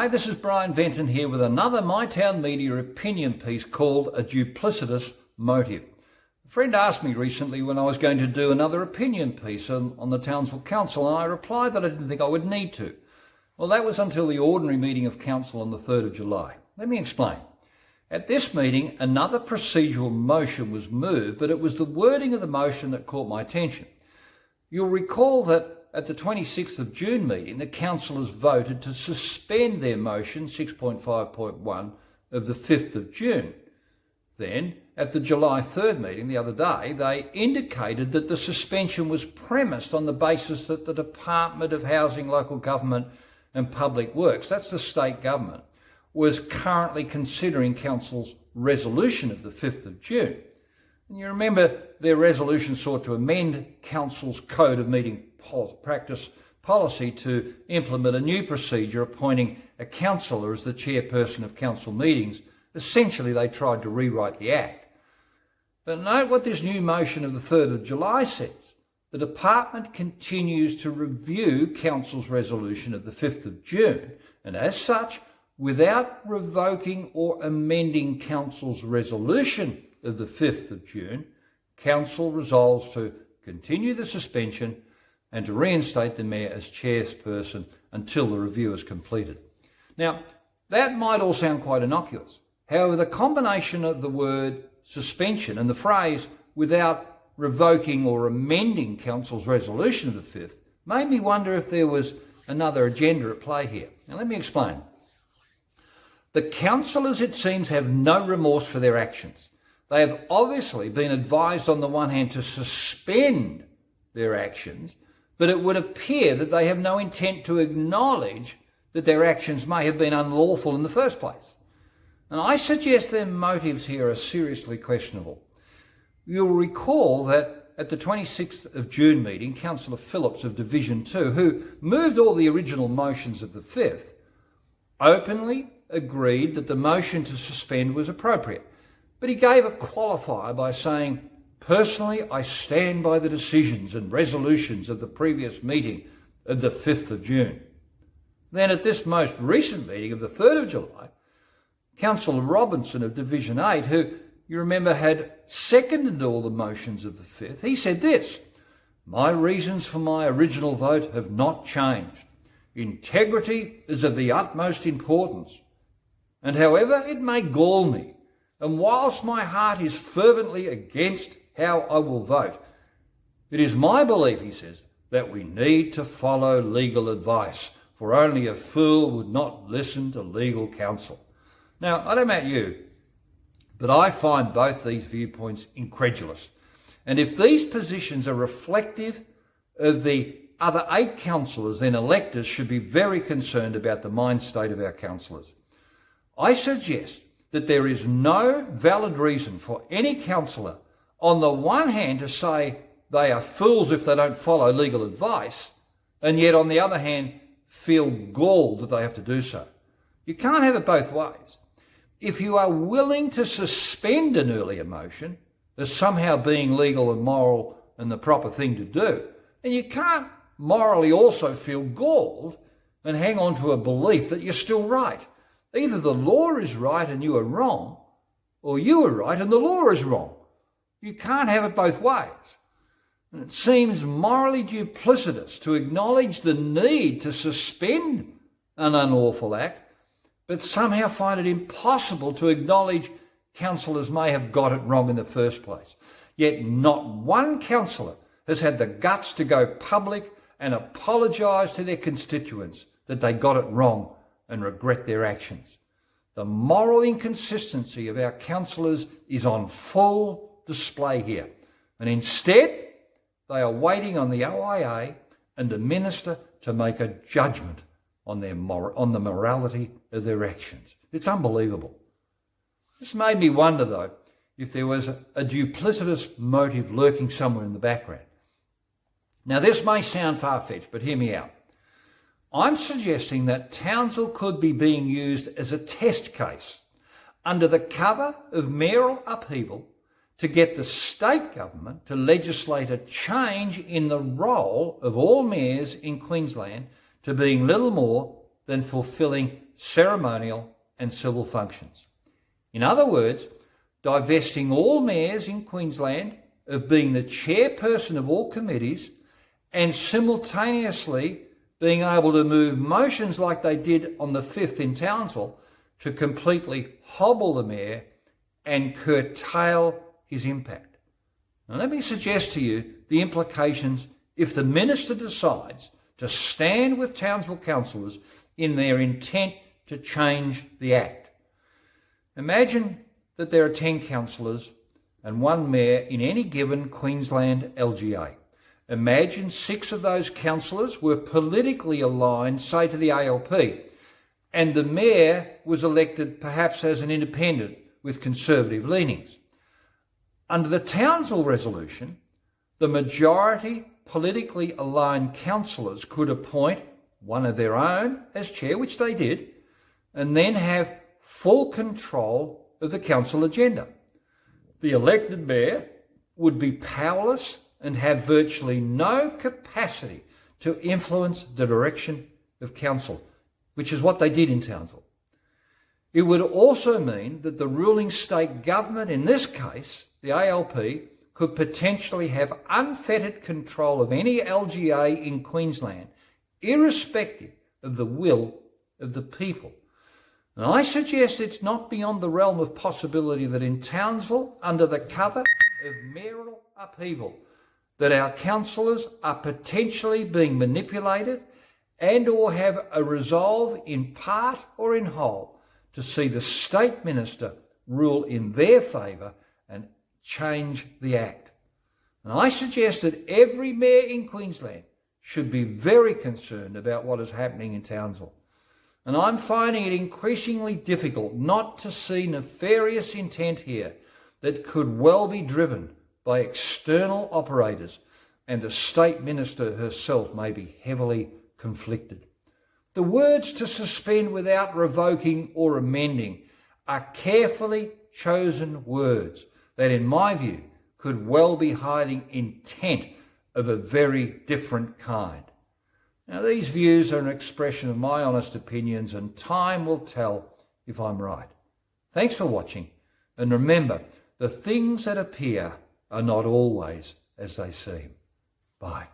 G'day, this is Brian Venton here with another My Town Media opinion piece called A Duplicitous Motive. A friend asked me recently when I was going to do another opinion piece on the Townsville Council, and I replied that I didn't think I would need to. Well, that was until the ordinary meeting of Council on the 3rd of July. Let me explain. At this meeting, another procedural motion was moved, but it was the wording of the motion that caught my attention. You'll recall that at the 26th of June meeting, the councillors voted to suspend their motion 6.5.1 of the 5th of June. Then, at the July 3rd meeting the other day, they indicated that the suspension was premised on the basis that the Department of Housing, Local Government and Public Works, that's the state government, was currently considering Council's resolution of the 5th of June. And you remember their resolution sought to amend Council's Code of Meeting Practice policy to implement a new procedure appointing a councillor as the chairperson of council meetings. Essentially, they tried to rewrite the Act. But note what this new motion of the 3rd of July says. The department continues to review Council's resolution of the 5th of June, and as such, without revoking or amending Council's resolution of the 5th of June, Council resolves to continue the suspension and to reinstate the Mayor as chairperson until the review is completed. Now, that might all sound quite innocuous. However, the combination of the word suspension and the phrase without revoking or amending Council's resolution of the 5th made me wonder if there was another agenda at play here. Now, let me explain. The councillors, it seems, have no remorse for their actions. They have obviously been advised on the one hand to suspend their actions, but it would appear that they have no intent to acknowledge that their actions may have been unlawful in the first place. And I suggest their motives here are seriously questionable. You'll recall that at the 26th of June meeting, Councillor Phillips of Division 2, who moved all the original motions of the 5th, openly agreed that the motion to suspend was appropriate. But he gave a qualifier by saying, "Personally, I stand by the decisions and resolutions of the previous meeting of the 5th of June." Then at this most recent meeting of the 3rd of July, Councillor Robinson of Division 8, who you remember had seconded all the motions of the 5th, he said this: "My reasons for my original vote have not changed. Integrity is of the utmost importance. And however it may gall me, and whilst my heart is fervently against how I will vote, it is my belief," he says, "that we need to follow legal advice, for only a fool would not listen to legal counsel." Now, I don't know about you, but I find both these viewpoints incredulous. And if these positions are reflective of the other 8 councillors, then electors should be very concerned about the mind state of our councillors. I suggest that there is no valid reason for any councillor on the one hand to say they are fools if they don't follow legal advice, and yet on the other hand feel galled that they have to do so. You can't have it both ways. If you are willing to suspend an earlier motion as somehow being legal and moral and the proper thing to do, and you can't morally also feel galled and hang on to a belief that you're still right. Either the law is right and you are wrong, or you are right and the law is wrong. You can't have it both ways. And it seems morally duplicitous to acknowledge the need to suspend an unlawful act, but somehow find it impossible to acknowledge councillors may have got it wrong in the first place. Yet not one councillor has had the guts to go public and apologise to their constituents that they got it wrong and regret their actions. The moral inconsistency of our councillors is on full display here. And instead, they are waiting on the OIA and the Minister to make a judgment on the morality of their actions. It's unbelievable. This made me wonder, though, if there was a duplicitous motive lurking somewhere in the background. Now, this may sound far-fetched, but hear me out. I'm suggesting that Townsville could be being used as a test case under the cover of mayoral upheaval to get the state government to legislate a change in the role of all mayors in Queensland to being little more than fulfilling ceremonial and civil functions. In other words, divesting all mayors in Queensland of being the chairperson of all committees and simultaneously being able to move motions like they did on the 5th in Townsville to completely hobble the mayor and curtail his impact. Now let me suggest to you the implications if the minister decides to stand with Townsville councillors in their intent to change the Act. Imagine that there are 10 councillors and one mayor in any given Queensland LGA. Imagine 6 of those councillors were politically aligned, say to the ALP, and the mayor was elected perhaps as an independent with conservative leanings. Under the Townsville resolution, the majority politically aligned councillors could appoint one of their own as chair, which they did, and then have full control of the council agenda. The elected mayor would be powerless and have virtually no capacity to influence the direction of council, which is what they did in Townsville. It would also mean that the ruling state government, in this case, the ALP, could potentially have unfettered control of any LGA in Queensland, irrespective of the will of the people. And I suggest it's not beyond the realm of possibility that in Townsville, under the cover of mayoral upheaval, that our councillors are potentially being manipulated and or have a resolve in part or in whole to see the state minister rule in their favour and change the Act. And I suggest that every mayor in Queensland should be very concerned about what is happening in Townsville. And I'm finding it increasingly difficult not to see nefarious intent here that could well be driven by external operators, and the state minister herself may be heavily conflicted. The words to suspend without revoking or amending are carefully chosen words that, in my view, could well be hiding intent of a very different kind. Now, these views are an expression of my honest opinions, and time will tell if I'm right. Thanks for watching, and remember, the things that appear are not always as they seem. Bye.